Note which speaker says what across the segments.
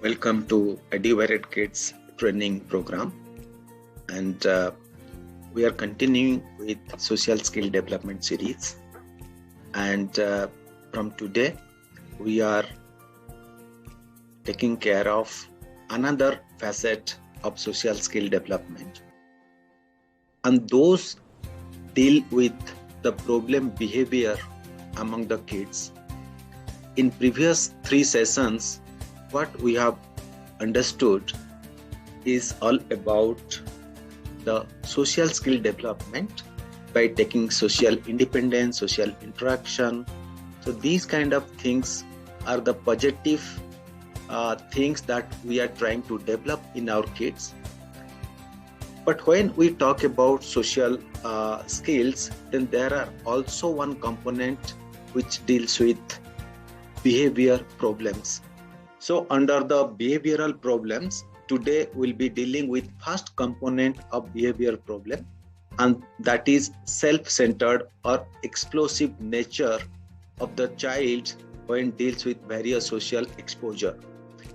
Speaker 1: Welcome to Educated Kids training program, and we are continuing with social skill development series. And from today, we are taking care of another facet of social skill development, and those deal with the problem behavior among the kids. In previous 3 sessions, what we have understood is all about the social skill development by taking social independence, social interaction. So these kind of things are the positive things that we are trying to develop in our kids. But when we talk about social skills, then there are also one component which deals with behavior problems. So under the behavioral problems, today we'll be dealing with first component of behavior problem, and that is self-centered or explosive nature of the child when deals with various social exposure.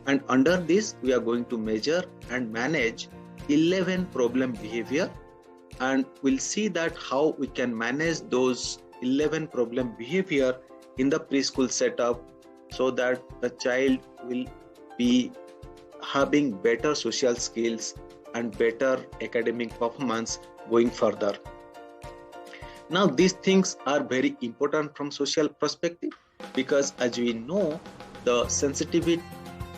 Speaker 1: And under this, we are going to measure and manage 11 problem behavior, and we'll see that how we can manage those 11 problem behavior in the preschool setup, so that the child will be having better social skills and better academic performance going further. Now, these things are very important from social perspective, because as we know, the sensitivity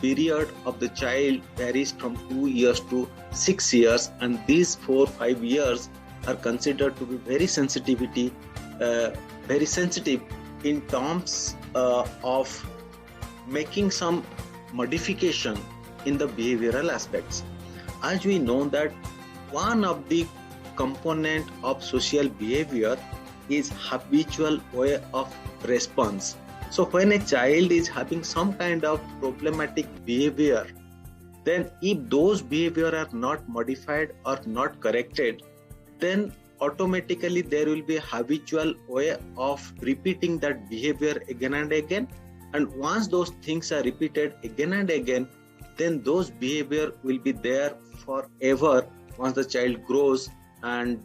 Speaker 1: period of the child varies from 2 years to 6 years, and these 4-5 years are considered to be very sensitive in terms of making some modification in the behavioral aspects. As we know that one of the component of social behavior is habitual way of response. So when a child is having some kind of problematic behavior, then if those behavior are not modified or not corrected, then automatically there will be a habitual way of repeating that behavior again and again. And once those things are repeated again and again, then those behavior will be there forever once the child grows and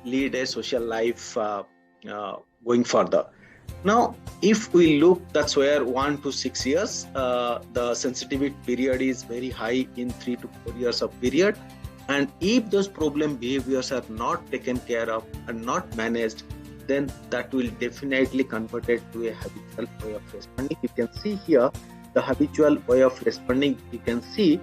Speaker 1: lead a social life going further. Now, if we look, that's where 1 to 6 years, the sensitivity period is very high in 3 to 4 years of period. And if those problem behaviors are not taken care of and not managed, then that will definitely convert it to a habitual way of responding. You can see here the habitual way of responding. You can see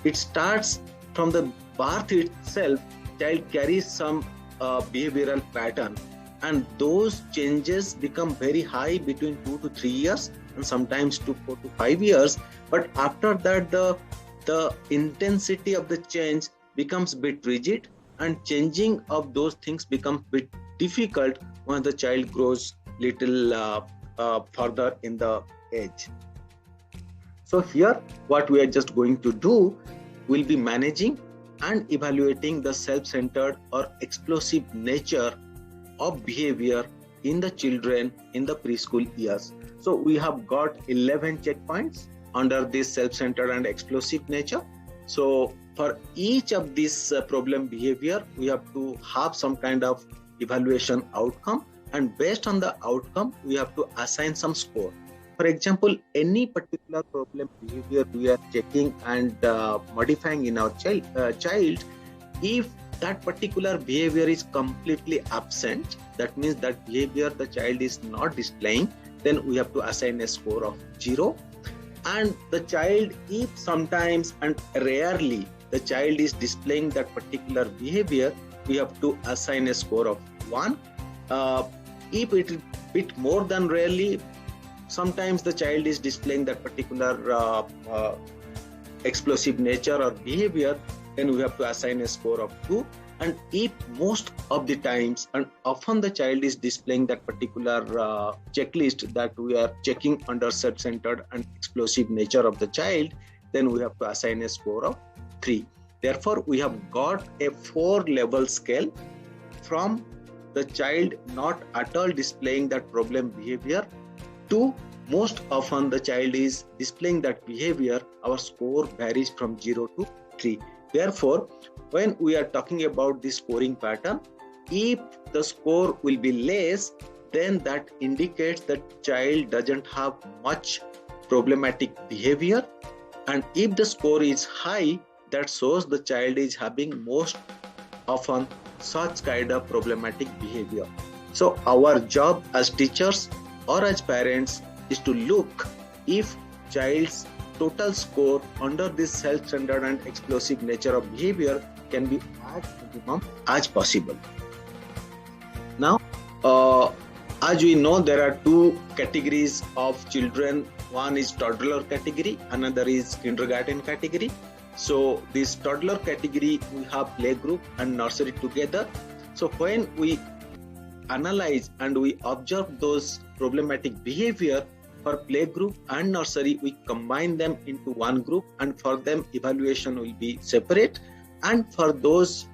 Speaker 1: it starts from the birth itself. Child carries some behavioral pattern, and those changes become very high between 2 to 3 years and sometimes to 4 to 5 years. But after that, the intensity of the change becomes a bit rigid, and changing of those things becomes a bit difficult when the child grows little further in the age. So here, what we are just going to do will be managing and evaluating the self-centered or explosive nature of behavior in the children in the preschool years. So we have got 11 checkpoints under this self-centered and explosive nature. So for each of these problem behavior, we have to have some kind of evaluation outcome, and based on the outcome, we have to assign some score. For example, any particular problem behavior we are checking and modifying in our child, if that particular behavior is completely absent, that means that behavior the child is not displaying, then we have to assign a score of 0. And the child, if sometimes and rarely the child is displaying that particular behavior, we have to assign a score of 1. If it is a bit more than rarely, sometimes the child is displaying that particular explosive nature or behavior, then we have to assign a score of 2. And if most of the times and often the child is displaying that particular checklist that we are checking under self-centered and explosive nature of the child, then we have to assign a score of 3. Therefore, we have got a 4-level scale from the child not at all displaying that problem behavior to most often the child is displaying that behavior, our score varies from 0 to 3. Therefore, when we are talking about the scoring pattern, if the score will be less, then that indicates that child doesn't have much problematic behavior, and if the score is high, that shows the child is having most often such kind of problematic behavior. So our job as teachers or as parents is to look if child's total score under this self-centered and explosive nature of behavior can be as minimum as possible. Now, as we know, there are two categories of children. One is toddler category, another is kindergarten category. So this toddler category, we have playgroup and nursery together. So when we analyze and we observe those problematic behavior for playgroup and nursery, we combine them into one group, and for them evaluation will be separate. And for those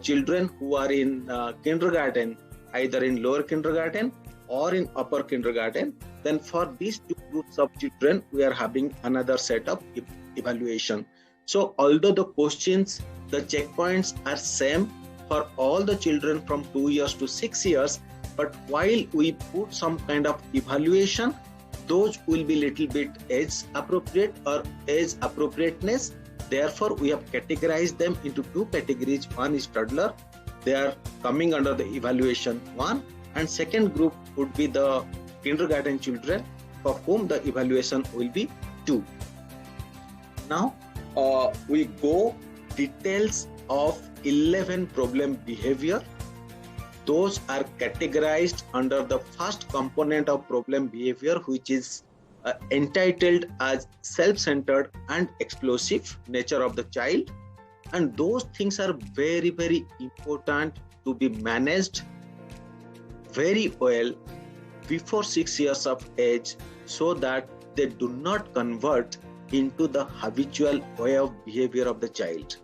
Speaker 1: children who are in kindergarten, either in lower kindergarten or in upper kindergarten, then for these two groups of children, we are having another set of evaluation. So although the questions, the checkpoints are same for all the children from 2 years to 6 years, but while we put some kind of evaluation, those will be little bit age appropriate or age appropriateness. Therefore, we have categorized them into two categories. One is toddler, they are coming under the evaluation 1, and second group would be the kindergarten children for whom the evaluation will be 2. Now we go details of 11 problem behavior. Those are categorized under the first component of problem behavior, which is entitled as self-centered and explosive nature of the child. And those things are very, very important to be managed very well before 6 years of age, so that they do not convert into the habitual way of behavior of the child.